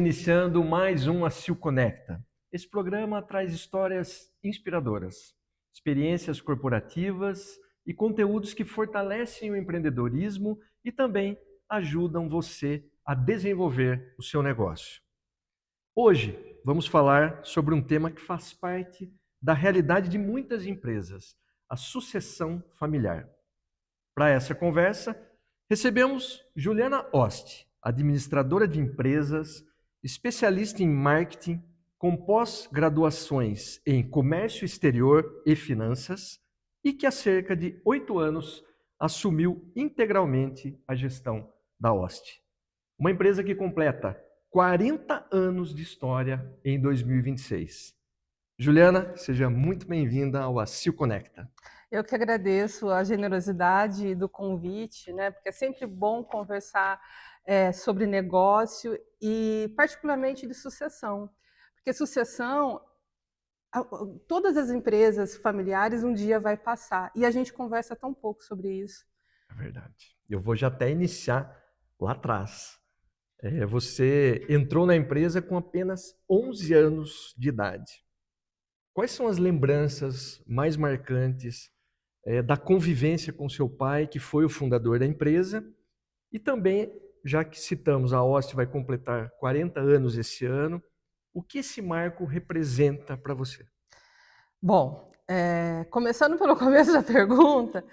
iniciando mais um ACIL Conecta. Esse programa traz histórias inspiradoras, experiências corporativas e conteúdos que fortalecem o empreendedorismo e também ajudam você a desenvolver o seu negócio. Hoje vamos falar sobre um tema que faz parte da realidade de muitas empresas, a sucessão familiar. Para essa conversa, recebemos Juliana Ost, administradora de empresas, especialista em marketing, com pós-graduações em comércio exterior e finanças e que há cerca de 8 anos assumiu integralmente a gestão da Ost. Uma empresa que completa 40 anos de história em 2026. Juliana, seja muito bem-vinda ao ACIL Conecta. Eu que agradeço a generosidade do convite, né? Porque é sempre bom conversar sobre negócio e particularmente de sucessão. Porque sucessão, todas as empresas familiares um dia vai passar e a gente conversa tão pouco sobre isso. É verdade. Eu vou já até iniciar lá atrás. Você entrou na empresa com apenas 11 anos de idade. Quais são as lembranças mais marcantes da convivência com seu pai, que foi o fundador da empresa, e também, já que citamos, a Ost vai completar 40 anos esse ano, o que esse marco representa para você? Bom, começando pelo começo da pergunta,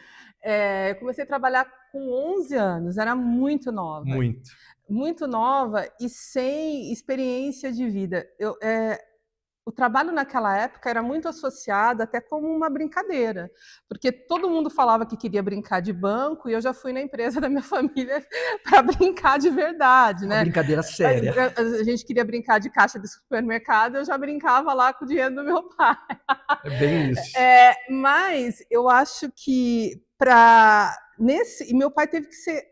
eu comecei a trabalhar com 11 anos, era muito nova. Muito. Muito nova e sem experiência de vida. O trabalho naquela época era muito associado até como uma brincadeira, porque todo mundo falava que queria brincar de banco e eu já fui na empresa da minha família para brincar de verdade, Uma né? brincadeira séria. A gente queria brincar de caixa de supermercado, eu já brincava lá com o dinheiro do meu pai. É bem isso. Mas eu acho que e meu pai teve que ser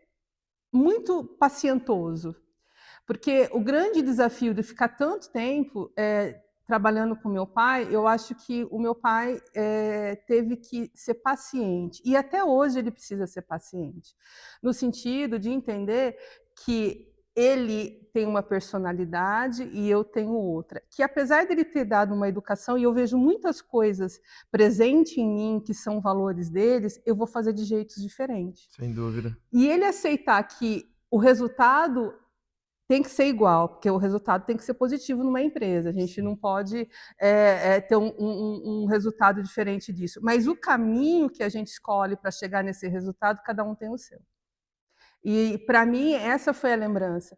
muito pacientoso, porque o grande desafio de ficar tanto tempo trabalhando com meu pai, eu acho que o meu pai teve que ser paciente, e até hoje ele precisa ser paciente, no sentido de entender que ele tem uma personalidade e eu tenho outra, que apesar dele ter dado uma educação, e eu vejo muitas coisas presentes em mim que são valores deles, eu vou fazer de jeitos diferentes. Sem dúvida. E ele aceitar que o resultado tem que ser igual, porque o resultado tem que ser positivo numa empresa. A gente não pode ter um resultado diferente disso. Mas o caminho que a gente escolhe para chegar nesse resultado, cada um tem o seu. E, para mim, essa foi a lembrança.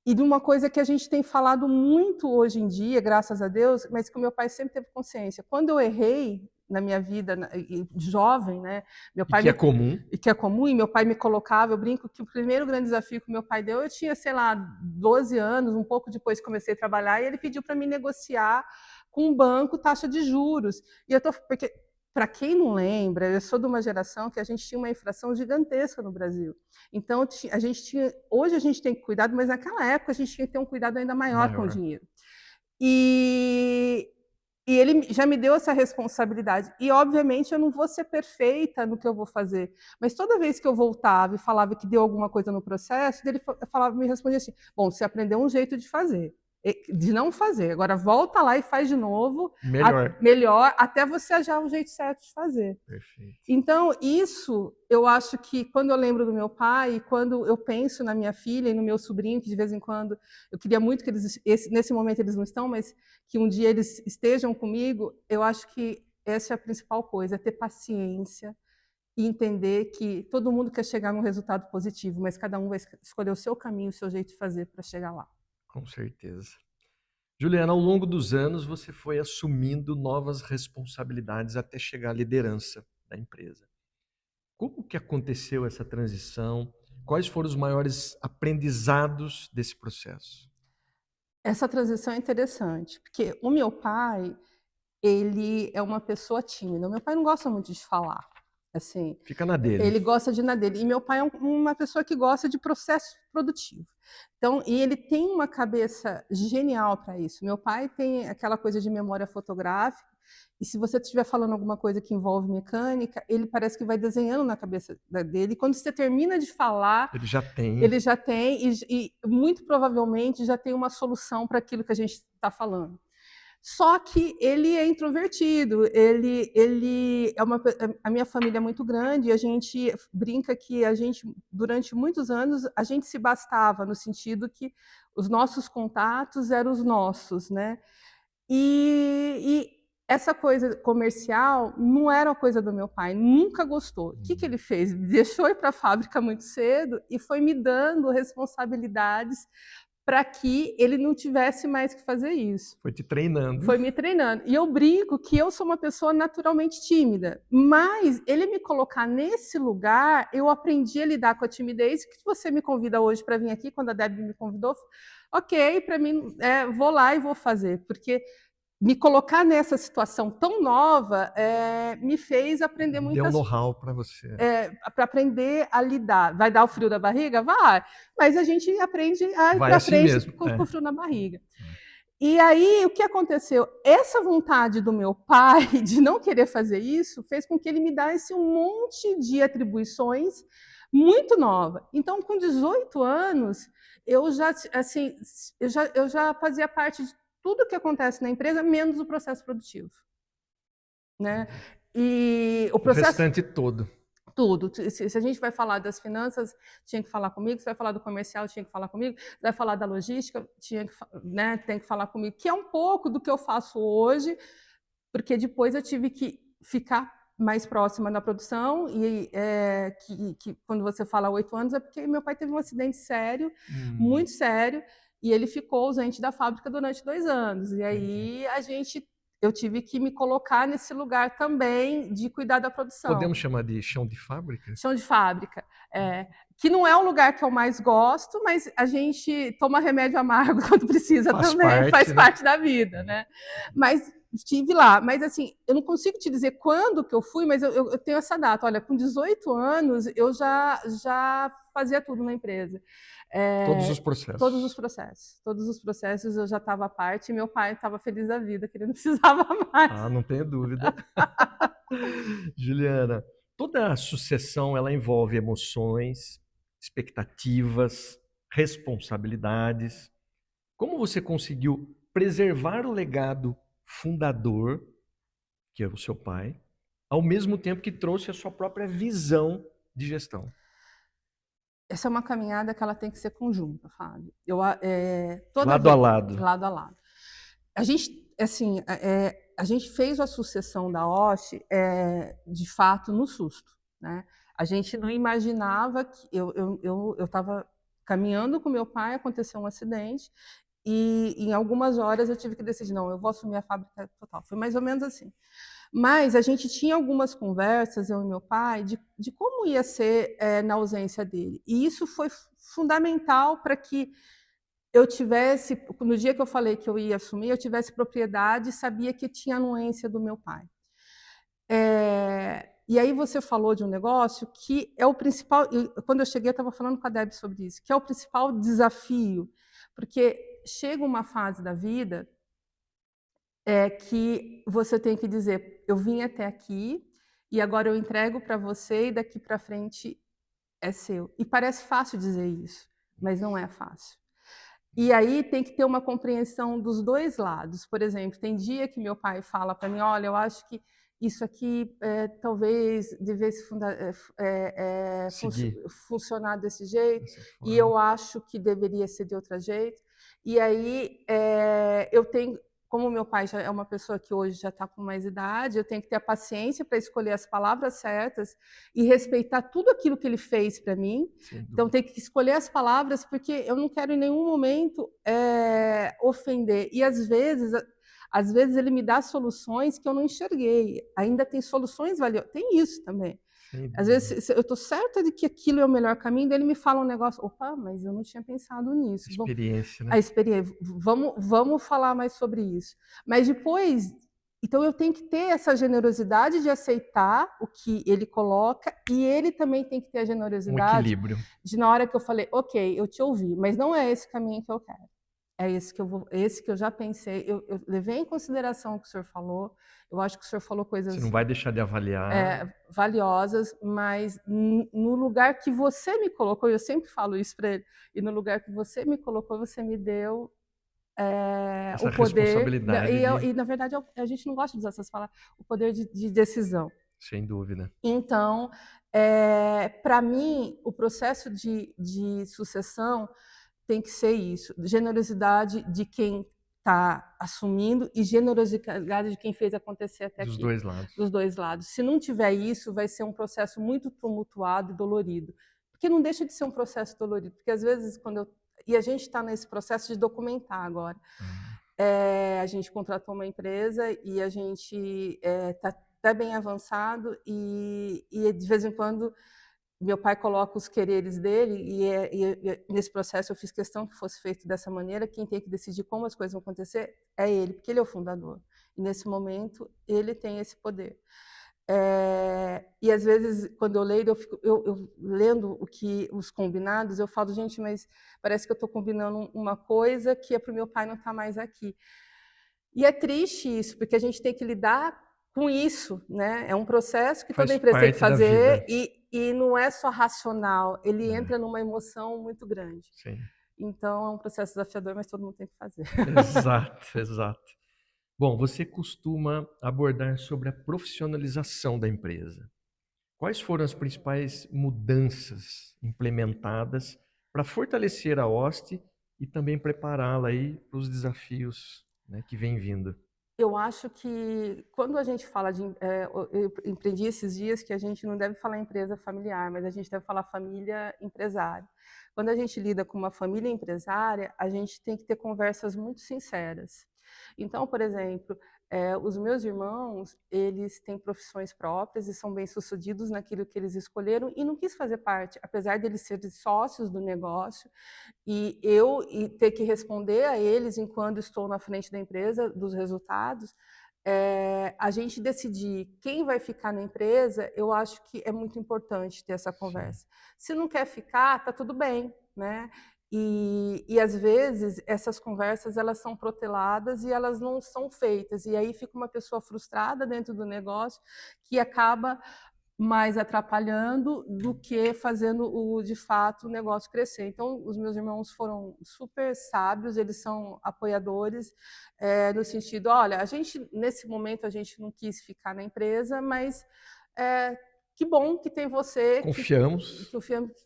E de uma coisa que a gente tem falado muito hoje em dia, graças a Deus, mas que o meu pai sempre teve consciência. Quando eu errei na minha vida, jovem, né? Meu pai é comum. E que é comum, e meu pai me colocava, eu brinco que o primeiro grande desafio que meu pai deu, eu tinha, sei lá, 12 anos, um pouco depois que comecei a trabalhar, e ele pediu para me negociar com um banco taxa de juros. Porque, para quem não lembra, eu sou de uma geração que a gente tinha uma inflação gigantesca no Brasil. Então, hoje a gente tem cuidado, mas naquela época a gente tinha que ter um cuidado ainda maior com o dinheiro. E ele já me deu essa responsabilidade. E, obviamente, eu não vou ser perfeita no que eu vou fazer. Mas toda vez que eu voltava e falava que deu alguma coisa no processo, ele me respondia assim: bom, você aprendeu um jeito de fazer, de não fazer. Agora volta lá e faz de novo, melhor, até você achar o jeito certo de fazer. Perfeito. Então, isso, eu acho que quando eu lembro do meu pai, e quando eu penso na minha filha e no meu sobrinho, que de vez em quando, eu queria muito que eles, nesse momento eles não estão, mas que um dia eles estejam comigo, eu acho que essa é a principal coisa, é ter paciência e entender que todo mundo quer chegar num resultado positivo, mas cada um vai escolher o seu caminho, o seu jeito de fazer para chegar lá. Com certeza. Juliana, ao longo dos anos você foi assumindo novas responsabilidades até chegar à liderança da empresa. Como que aconteceu essa transição? Quais foram os maiores aprendizados desse processo? Essa transição é interessante, porque o meu pai, ele é uma pessoa tímida. O meu pai não gosta muito de falar, assim. Fica na dele. Ele gosta de ir na dele. E meu pai é uma pessoa que gosta de processo produtivo. Então, e ele tem uma cabeça genial para isso. Meu pai tem aquela coisa de memória fotográfica, E se você estiver falando alguma coisa que envolve mecânica, ele parece que vai desenhando na cabeça dele. E quando você termina de falar, ele já tem e muito provavelmente já tem uma solução para aquilo que a gente está falando. Só que ele é introvertido, ele é a minha família é muito grande, e a gente brinca que a gente, durante muitos anos, a gente se bastava, no sentido que os nossos contatos eram os nossos, né? E essa coisa comercial não era uma coisa do meu pai, nunca gostou. O que ele fez? Deixou ir para a fábrica muito cedo e foi me dando responsabilidades para que ele não tivesse mais que fazer isso. Foi te treinando. Foi me treinando. E eu brinco que eu sou uma pessoa naturalmente tímida, mas ele me colocar nesse lugar, eu aprendi a lidar com a timidez, que você me convida hoje para vir aqui, quando a Debbie me convidou, ok, para mim, vou lá e vou fazer, porque me colocar nessa situação tão nova me fez aprender muitas coisas. Deu um know-how para você. Para aprender a lidar. Vai dar o frio da barriga? Vai. Mas a gente aprende a ir para frente mesmo, com o frio na barriga. E aí, o que aconteceu? Essa vontade do meu pai de não querer fazer isso fez com que ele me desse um monte de atribuições muito nova. Então, com 18 anos, eu já fazia parte de tudo que acontece na empresa, menos o processo produtivo, né? E o processo... O restante todo. Tudo. Se a gente vai falar das finanças, tinha que falar comigo. Se vai falar do comercial, tinha que falar comigo. Se vai falar da logística, tem que falar comigo. Que é um pouco do que eu faço hoje, porque depois eu tive que ficar mais próxima da produção. E que quando você fala 8 anos, é porque meu pai teve um acidente sério, muito sério, e ele ficou ausente da fábrica durante 2 anos. E aí eu tive que me colocar nesse lugar também de cuidar da produção. Podemos chamar de chão de fábrica? Chão de fábrica. Que não é um lugar que eu mais gosto, mas a gente toma remédio amargo quando precisa também, faz parte da vida, né? Mas estive lá. Mas assim, eu não consigo te dizer quando que eu fui, mas eu tenho essa data. Olha, com 18 anos, eu já fazia tudo na empresa. Todos os processos. Todos os processos eu já estava à parte, e meu pai estava feliz da vida, que ele não precisava mais. Não tenho dúvida. Juliana, toda a sucessão ela envolve emoções, expectativas, responsabilidades. Como você conseguiu preservar o legado fundador, que é o seu pai, ao mesmo tempo que trouxe a sua própria visão de gestão? Essa é uma caminhada que ela tem que ser conjunta, Fábio. Lado a lado. Lado a lado. A gente, assim, a gente fez a sucessão da Osh, de fato, no susto, né? A gente não imaginava que... Eu estava caminhando com meu pai, aconteceu um acidente, e em algumas horas eu tive que decidir, não, eu vou assumir a fábrica total. Foi mais ou menos assim. Mas a gente tinha algumas conversas, eu e meu pai, de como ia ser na ausência dele. E isso foi fundamental para que eu tivesse, no dia que eu falei que eu ia assumir, eu tivesse propriedade e sabia que tinha anuência do meu pai. E aí você falou de um negócio que é o principal... Quando eu cheguei, eu estava falando com a Debbie sobre isso, que é o principal desafio, porque chega uma fase da vida que você tem que dizer, eu vim até aqui e agora eu entrego para você e daqui para frente é seu. E parece fácil dizer isso, mas não é fácil. E aí tem que ter uma compreensão dos dois lados. Por exemplo, tem dia que meu pai fala para mim, olha, eu acho que isso aqui talvez devesse funcionar desse jeito, e eu acho que deveria ser de outro jeito. E aí eu tenho... Como meu pai já é uma pessoa que hoje já está com mais idade, eu tenho que ter a paciência para escolher as palavras certas e respeitar tudo aquilo que ele fez para mim. Então, tem que escolher as palavras, porque eu não quero em nenhum momento ofender. E, às vezes ele me dá soluções que eu não enxerguei. Ainda tem soluções valiosas. Tem isso também. Às vezes eu estou certa de que aquilo é o melhor caminho, daí ele me fala um negócio, opa, mas eu não tinha pensado nisso. Experiência, né? A experiência, vamos falar mais sobre isso. Mas depois, então eu tenho que ter essa generosidade de aceitar o que ele coloca, e ele também tem que ter a generosidade equilíbrio. de, na hora que eu falei, ok, eu te ouvi, mas não é esse caminho que eu quero. É esse que eu já pensei. Eu levei em consideração o que o senhor falou. Eu acho que o senhor falou Você não coisas vai deixar de avaliar. valiosas, mas no lugar que você me colocou, eu sempre falo isso para ele, e no lugar que você me colocou, você me deu Essa o poder, responsabilidade de, e na verdade a gente não gosta de usar essas palavras, o poder de decisão. sem dúvida. Então, para mim, o processo de sucessão tem que ser isso: generosidade de quem está assumindo e generosidade de quem fez acontecer até Dos aqui, dois lados. dos dois lados. Se não tiver isso, vai ser um processo muito tumultuado e dolorido, porque não deixa de ser um processo dolorido, porque às vezes e a gente está nesse processo de documentar agora. A gente contratou uma empresa e a gente está até bem avançado e de vez em quando meu pai coloca os quereres dele e nesse processo eu fiz questão que fosse feito dessa maneira. Quem tem que decidir como as coisas vão acontecer é ele, porque ele é o fundador. E nesse momento ele tem esse poder. E às vezes quando eu leio, eu lendo os combinados, eu falo, gente, mas parece que eu estou combinando uma coisa que é para o meu pai não estar mais aqui. E é triste isso, porque a gente tem que lidar com isso, né? É um processo que toda Faz empresa tem que parte da fazer vida. e não é só racional, ele É, entra numa emoção muito grande. sim. Então é um processo desafiador, mas todo mundo tem que fazer. Exato, exato. Bom, você costuma abordar sobre a profissionalização da empresa. Quais foram as principais mudanças implementadas para fortalecer a hoste e também prepará-la aí para os desafios, né, que vem vindo? Eu acho que quando a gente fala eu empreendi esses dias que a gente não deve falar empresa familiar, mas a gente deve falar família empresária. Quando a gente lida com uma família empresária, a gente tem que ter conversas muito sinceras. Então, por exemplo, os meus irmãos, eles têm profissões próprias e são bem-sucedidos naquilo que eles escolheram e não quis fazer parte, apesar de eles serem sócios do negócio, e ter que responder a eles enquanto estou na frente da empresa dos resultados. A gente decidir quem vai ficar na empresa, eu acho que é muito importante ter essa Sim. conversa. Se não quer ficar, tá tudo bem, né? E às vezes essas conversas elas são proteladas e elas não são feitas, e aí fica uma pessoa frustrada dentro do negócio que acaba mais atrapalhando do que fazendo de fato o negócio crescer. Então, os meus irmãos foram super sábios, eles são apoiadores, no sentido, olha, a gente, nesse momento, a gente não quis ficar na empresa, mas que bom que tem você Confiamos.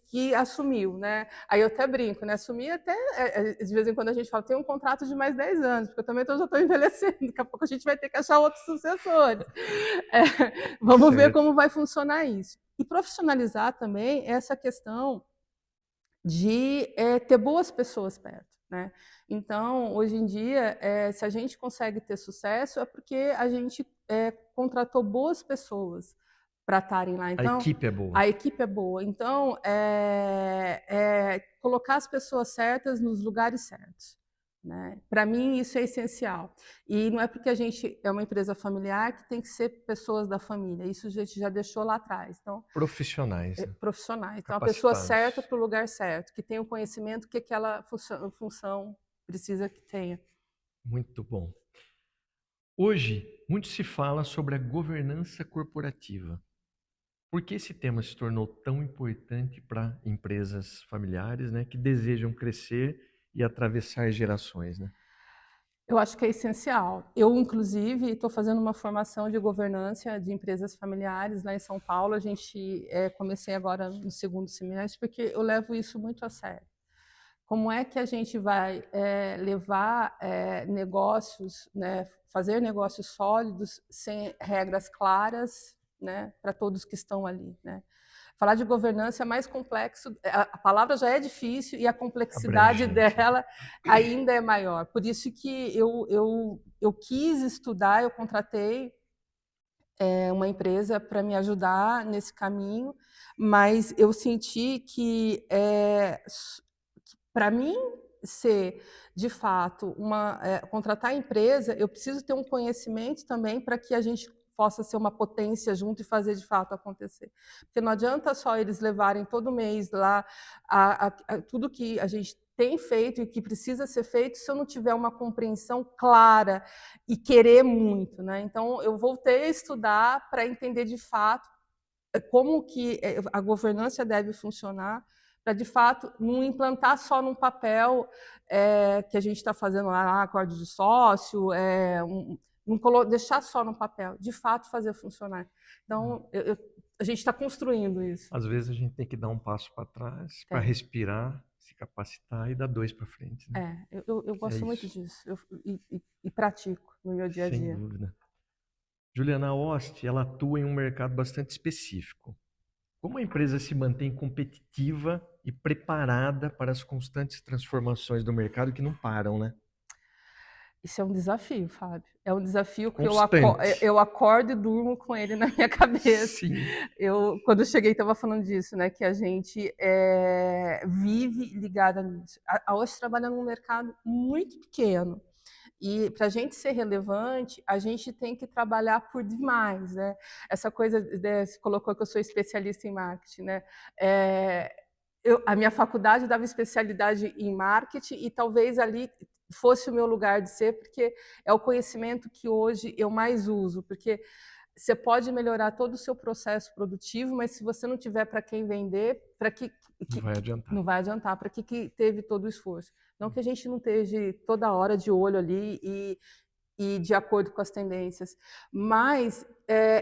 que assumiu, né? Aí eu até brinco, né? Assumir até, de vez em quando a gente fala, tem um contrato de mais 10 anos, porque eu também já estou envelhecendo, daqui a pouco a gente vai ter que achar outros sucessores. Vamos ver Certo. como vai funcionar isso. E profissionalizar também essa questão de ter boas pessoas perto, né? Então, hoje em dia, se a gente consegue ter sucesso, é porque a gente contratou boas pessoas para estarem lá. A Então, equipe é boa. a equipe é boa. Então, colocar as pessoas certas nos lugares certos, né? Para mim, isso é essencial. E não é porque a gente é uma empresa familiar que tem que ser pessoas da família. Isso a gente já deixou lá atrás. Então, Profissionais, né? profissionais. Então, a pessoa certa Capacitados. para o lugar certo, que tenha o conhecimento que aquela função precisa que tenha. Muito bom. Hoje, muito se fala sobre a governança corporativa. Por que esse tema se tornou tão importante para empresas familiares, né, que desejam crescer e atravessar gerações, né? Eu acho que é essencial. Eu, inclusive, estou fazendo uma formação de governança de empresas familiares lá em São Paulo. A gente comecei agora no segundo semestre, porque eu levo isso muito a sério. Como é que a gente vai levar negócios, né, fazer negócios sólidos sem regras claras, né, para todos que estão ali, né? Falar de governança é mais complexo, a palavra já é difícil e a complexidade Abrangente. dela ainda é maior. Por isso que eu quis estudar, eu contratei uma empresa para me ajudar nesse caminho, mas eu senti que para mim ser de fato contratar a empresa, eu preciso ter um conhecimento também para que a gente possa ser uma potência junto e fazer de fato acontecer. Porque não adianta só eles levarem todo mês lá tudo que a gente tem feito e que precisa ser feito se eu não tiver uma compreensão clara e querer muito, né? Então, eu voltei a estudar para entender de fato como que a governança deve funcionar, para, de fato, não implantar só num papel que a gente está fazendo lá, acordo de sócio, não deixar só no papel, de fato fazer funcionar. Então, a gente está construindo isso. Às vezes a gente tem que dar um passo para trás, para respirar, se capacitar e dar 2 para frente, né? Eu gosto muito disso, e pratico no meu dia a dia. Sem dúvida. Juliana, a Ost, ela atua em um mercado bastante específico. Como a empresa se mantém competitiva e preparada para as constantes transformações do mercado que não param, né? Isso é um desafio, Fábio. É um desafio que eu acordo e durmo com ele na minha cabeça. Sim. Quando eu cheguei, estava falando disso, né? Que a gente vive ligada nisso. A Ost trabalha num mercado muito pequeno. E para a gente ser relevante, a gente tem que trabalhar por demais, né? Essa coisa, você colocou que eu sou especialista em marketing, né? A minha faculdade dava especialidade em marketing e talvez ali fosse o meu lugar de ser, porque é o conhecimento que hoje eu mais uso, porque você pode melhorar todo o seu processo produtivo, mas se você não tiver para quem vender, não vai adiantar. Para que teve todo o esforço? Não que a gente não esteja toda hora de olho ali e de acordo com as tendências, mas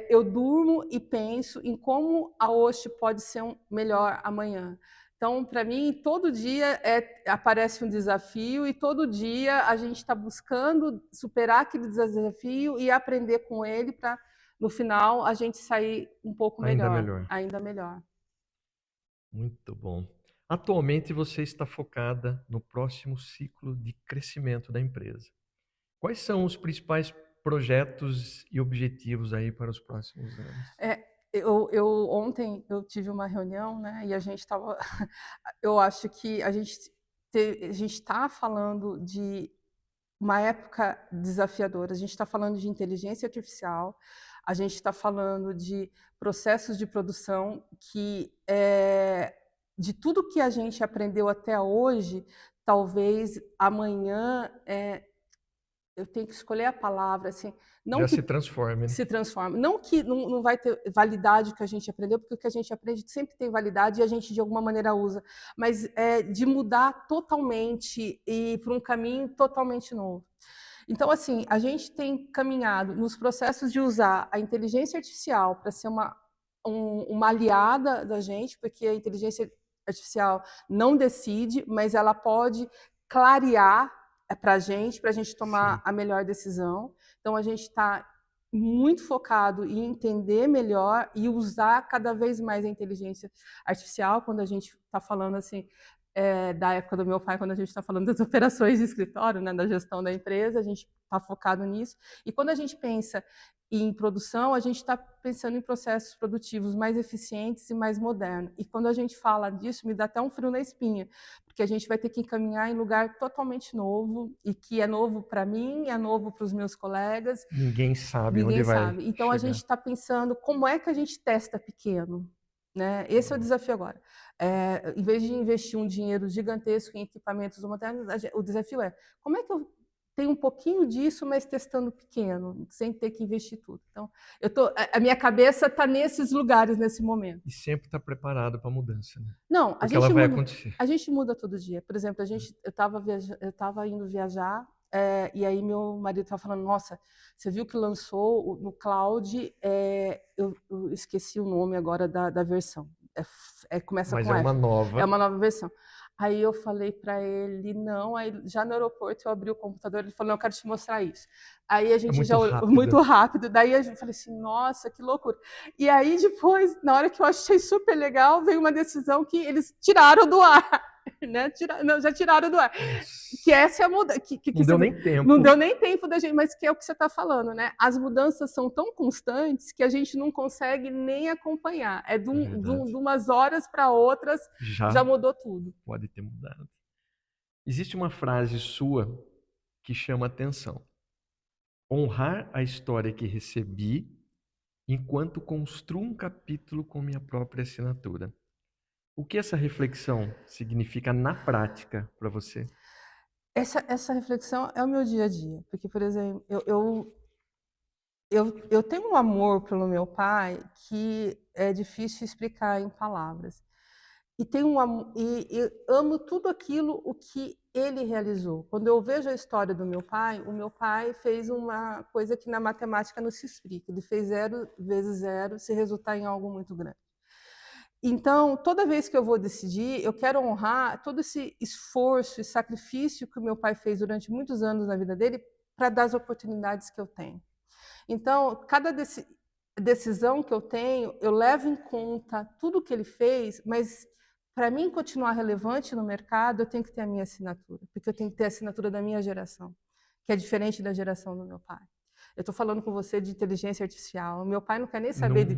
eu durmo e penso em como a Ost pode ser melhor amanhã. Então, para mim, todo dia aparece um desafio e todo dia a gente está buscando superar aquele desafio e aprender com ele para, no final, a gente sair um pouco melhor. Ainda melhor. Muito bom. Atualmente, você está focada no próximo ciclo de crescimento da empresa. Quais são os principais projetos e objetivos aí para os próximos anos? Ontem eu tive uma reunião, né? E a gente estava, eu acho que a gente está falando de uma época desafiadora. A gente está falando de inteligência artificial, a gente está falando de processos de produção que de tudo que a gente aprendeu até hoje, talvez amanhã eu tenho que escolher a palavra, assim, não já que se transforme, né? Se transforma. Não que não vai ter validade o que a gente aprendeu, porque o que a gente aprende sempre tem validade e a gente de alguma maneira usa, mas de mudar totalmente e para um caminho totalmente novo. Então, assim, a gente tem caminhado nos processos de usar a inteligência artificial para ser uma aliada da gente, porque a inteligência artificial não decide, mas ela pode clarear para a gente tomar a melhor decisão. Então, a gente está muito focado em entender melhor e usar cada vez mais a inteligência artificial, quando a gente está falando assim, da época do meu pai, quando a gente está falando das operações de escritório, né, da gestão da empresa, a gente está focado nisso. E quando a gente pensa em produção, a gente está pensando em processos produtivos mais eficientes e mais modernos. E quando a gente fala disso, me dá até um frio na espinha, porque a gente vai ter que encaminhar em lugar totalmente novo, e que é novo para mim, é novo para os meus colegas. Ninguém sabe onde vai chegar. Então, a gente está pensando como é que a gente testa pequeno, né? Esse é o desafio agora. Em vez de investir um dinheiro gigantesco em equipamentos modernos, o desafio é como é que eu tenho um pouquinho disso, mas testando pequeno, sem ter que investir tudo. Então, a minha cabeça está nesses lugares nesse momento. E sempre está preparado para a mudança, né? Não, porque ela vai acontecer. A gente muda todo dia. Por exemplo, eu estava indo viajar, e aí meu marido estava falando, nossa, você viu que lançou no cloud, eu esqueci o nome agora da versão. Começa Mas com F. Uma nova. É uma nova versão. Aí eu falei para ele, não, aí já no aeroporto eu abri o computador, ele falou, não, eu quero te mostrar isso. Aí a gente muito rápido, daí eu falei assim, nossa, que loucura. E aí depois, na hora que eu achei super legal, veio uma decisão que eles tiraram do ar. Né? Já tiraram do ar. Que essa é a mudança. Não deu nem tempo. Não deu nem tempo da gente, mas que é o que você está falando, né? As mudanças são tão constantes que a gente não consegue nem acompanhar. De umas horas para outras, já mudou tudo. Pode ter mudado. Existe uma frase sua que chama atenção. Honrar a história que recebi enquanto construo um capítulo com minha própria assinatura. O que essa reflexão significa na prática para você? Essa reflexão é o meu dia a dia, porque, por exemplo, eu tenho um amor pelo meu pai que é difícil explicar em palavras. E tenho e amo tudo aquilo o que ele realizou. Quando eu vejo a história do o meu pai fez uma coisa que na matemática não se explica. Ele fez 0 vezes 0 se resultar em algo muito grande. Então, toda vez que eu vou decidir, eu quero honrar todo esse esforço e sacrifício que o meu pai fez durante muitos anos na vida dele para dar as oportunidades que eu tenho. Então, cada decisão que eu tenho, eu levo em conta tudo que ele fez, mas para mim continuar relevante no mercado, eu tenho que ter a minha assinatura, porque eu tenho que ter a assinatura da minha geração, que é diferente da geração do meu pai. Eu estou falando com você de inteligência artificial. O meu pai não quer nem saber Não,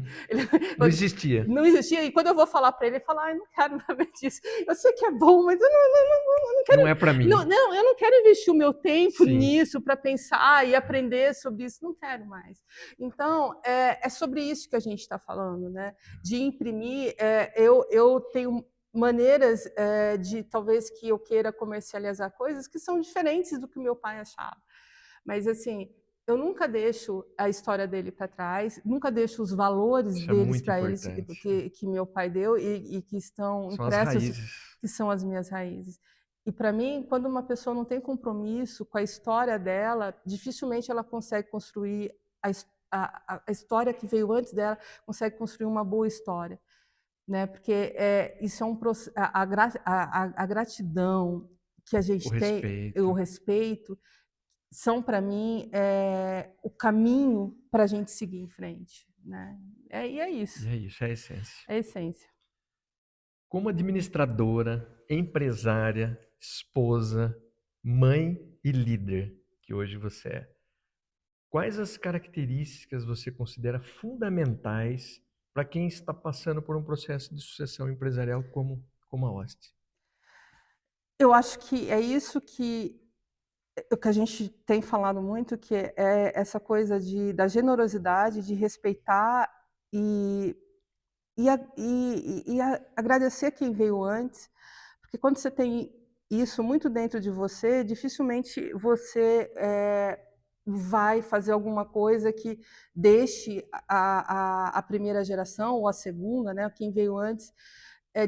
não existia. Não existia. E quando eu vou falar para ele, ele fala: "Ai, não quero saber disso. Eu sei que é bom, mas eu não quero. Não é para mim. Não, eu não quero investir o meu tempo Sim. nisso para pensar e aprender sobre isso. Não quero mais." Então, é sobre isso que a gente está falando, né? De imprimir. Eu tenho maneiras de talvez que eu queira comercializar coisas que são diferentes do que o meu pai achava. Mas assim, eu nunca deixo a história dele para trás, nunca deixo os valores Isso é deles muito para eles importante. que meu pai deu e que estão São as impressos, raízes. que são as minhas raízes. E para mim, quando uma pessoa não tem compromisso com a história dela, dificilmente ela consegue construir a história que veio antes dela, consegue construir uma boa história, né? Porque isso é um a gratidão que a O gente tem, o respeito. respeito, são para mim o caminho para a gente seguir em frente, né? E é isso, E é isso, é a essência. é a essência. Como administradora, empresária, esposa, mãe e líder que hoje você é, quais as características você considera fundamentais para quem está passando por um processo de sucessão empresarial como a Host? Eu acho que é isso que o que a gente tem falado muito, que é essa coisa da generosidade, de respeitar e, agradecer quem veio antes, porque quando você tem isso muito dentro de você, dificilmente você vai fazer alguma coisa que deixe a primeira geração ou a segunda, né, quem veio antes,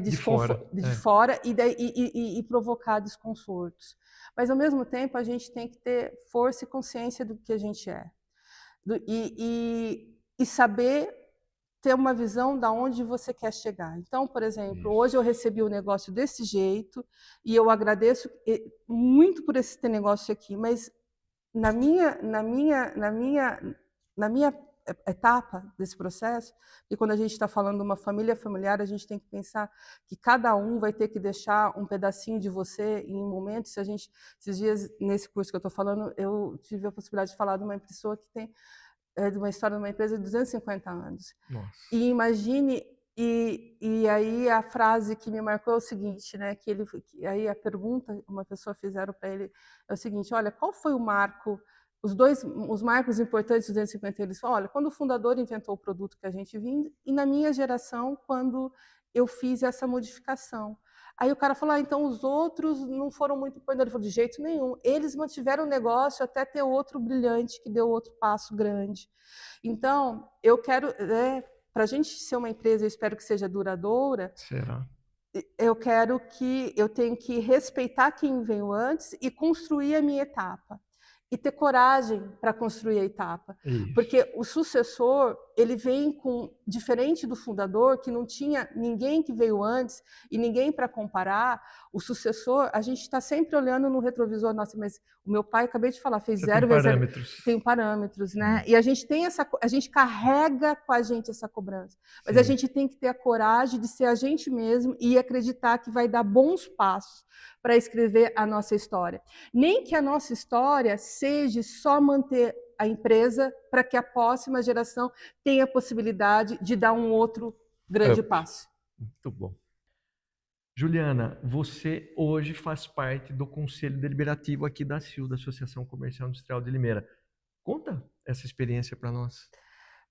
De fora. de fora e provocar desconfortos. Mas, ao mesmo tempo, a gente tem que ter força e consciência do que a gente é. E saber ter uma visão da onde você quer chegar. Então, por exemplo, Isso. hoje eu recebi o negócio desse jeito e eu agradeço muito por esse ter negócio aqui, mas na minha etapa desse processo, e quando a gente está falando de uma família familiar, a gente tem que pensar que cada um vai ter que deixar um pedacinho de você em momentos. Esses dias, nesse curso que eu estou falando, eu tive a possibilidade de falar de uma pessoa que tem de uma história de uma empresa de 250 anos. Nossa. E imagine, e aí a frase que me marcou é o seguinte, né? Aí a pergunta uma pessoa fizeram para ele é o seguinte: olha, qual foi o marco, os marcos importantes dos 250? Eles falaram: olha, quando o fundador inventou o produto que a gente vende, e na minha geração, quando eu fiz essa modificação. Aí o cara falou: então os outros não foram muito importantes. Ele falou: de jeito nenhum. Eles mantiveram o negócio até ter outro brilhante que deu outro passo grande. Então, eu quero, para a gente ser uma empresa, eu espero que seja duradoura. Será? Eu tenho que respeitar quem veio antes e construir a minha etapa. E ter coragem para construir a etapa. Isso. Porque o sucessor, ele vem diferente do fundador, que não tinha ninguém que veio antes e ninguém para comparar. O sucessor, a gente está sempre olhando no retrovisor. Nossa, mas o meu pai, acabei de falar, fez Você 0 tem vezes 0. parâmetros. Tem parâmetros, né? E a gente carrega com a gente essa cobrança. Mas Sim. a gente tem que ter a coragem de ser a gente mesmo e acreditar que vai dar bons passos para escrever a nossa história. Nem que a nossa história seja só manter a empresa para que a próxima geração tenha a possibilidade de dar um outro grande passo. Muito bom. Juliana, você hoje faz parte do Conselho Deliberativo aqui da ACIL, da Associação Comercial Industrial de Limeira. Conta essa experiência para nós.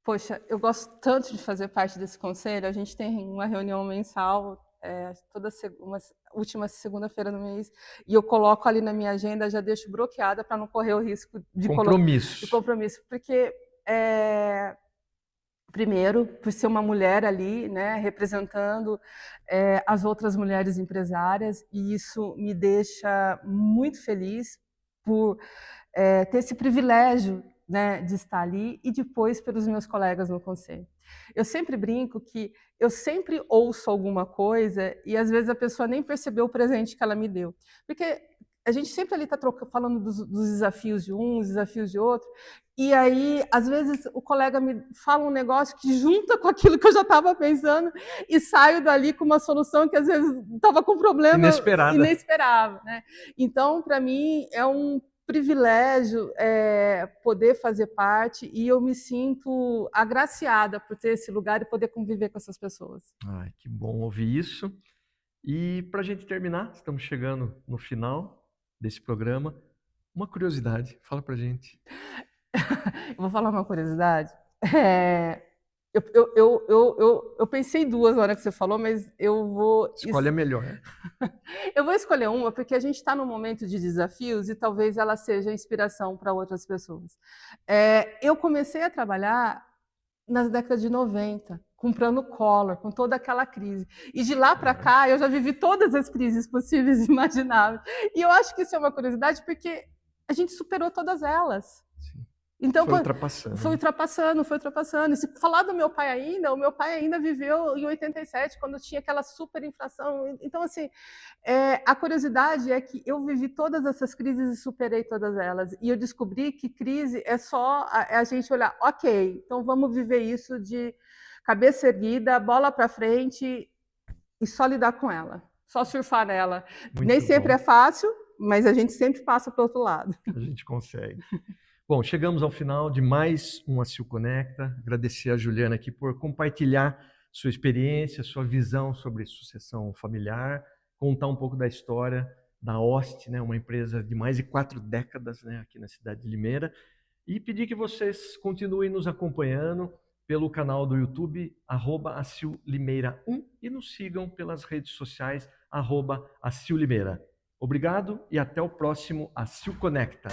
Poxa, eu gosto tanto de fazer parte desse conselho. A gente tem uma reunião mensal, última segunda-feira do mês, e eu coloco ali na minha agenda, já deixo bloqueada para não correr o risco de compromisso. Porque, primeiro, por ser uma mulher ali, né, representando as outras mulheres empresárias, e isso me deixa muito feliz por ter esse privilégio, né, de estar ali, e depois pelos meus colegas no conselho. Eu sempre brinco que eu sempre ouço alguma coisa e às vezes a pessoa nem percebeu o presente que ela me deu. Porque a gente sempre ali está falando dos desafios de um, dos desafios de outro, e aí, às vezes, o colega me fala um negócio que junta com aquilo que eu já estava pensando e saio dali com uma solução que às vezes estava com problema inesperado, né? Então, para mim, é um privilégio poder fazer parte, e eu me sinto agraciada por ter esse lugar e poder conviver com essas pessoas. Ai, que bom ouvir isso. E para a gente terminar, estamos chegando no final desse programa. Uma curiosidade, fala para a gente. Eu vou falar uma curiosidade. Eu pensei duas na hora que você falou, mas eu vou... Escolhe a melhor. Eu vou escolher uma, porque a gente está num momento de desafios e talvez ela seja inspiração para outras pessoas. Eu comecei a trabalhar nas décadas de 90, comprando Collor, com toda aquela crise. E de lá para cá, eu já vivi todas as crises possíveis e imagináveis. E eu acho que isso é uma curiosidade, porque a gente superou todas elas. Sim. Então, foi ultrapassando. Foi ultrapassando. E se falar do meu pai ainda, o meu pai ainda viveu em 87, quando tinha aquela superinflação. Então, assim, a curiosidade é que eu vivi todas essas crises e superei todas elas. E eu descobri que crise é só a gente olhar, ok, então vamos viver isso de cabeça erguida, bola para frente e só lidar com ela, só surfar nela. Nem sempre é fácil, mas a gente sempre passa para o outro lado. A gente consegue. Bom, chegamos ao final de mais um ACIL Conecta. Agradecer a Juliana aqui por compartilhar sua experiência, sua visão sobre sucessão familiar, contar um pouco da história da Host, né, uma empresa de mais de 4 décadas, né, aqui na cidade de Limeira, e pedir que vocês continuem nos acompanhando pelo canal do YouTube, @ACILLimeira1, e nos sigam pelas redes sociais, @ACILLimeira. Obrigado e até o próximo ACIL Conecta.